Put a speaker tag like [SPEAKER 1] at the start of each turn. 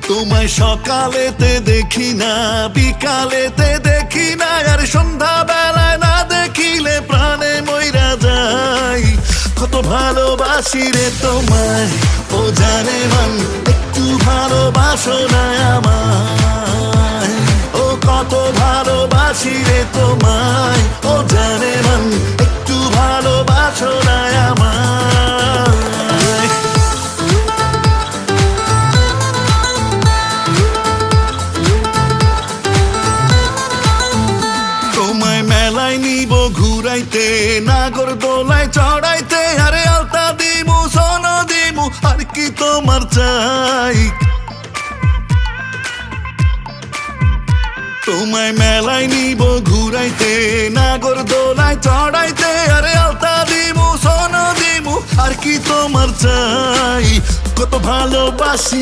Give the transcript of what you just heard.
[SPEAKER 1] তোমায় সকালেতে দেখি না, বিকালেতে দেখি না, আর সন্ধ্যা বেলায় না দেখিলে প্রাণে মইরা যাই। কত ভালোবাসি রে তোমায়, ও জানে মন, একটু ভালোবাসো না আমায়। ও কত ভালোবাসি রে তোমায়, ও জানে মন, একটু ভালোবাসো না আমায়। তোমায় মেলায় নিব ঘুরাইতে, নাগর দোলায় চড়াইতে, আরে আলতা দিমু সোন দিমু, আর কি তোমার চাই। তোমায় মেলায় নিব ঘুরাইতে, নাগর দোলায় চড়াইতে, আরে আলতা দিমু সোন দিমু, আর কি তোমার চাই। কত ভালোবাসি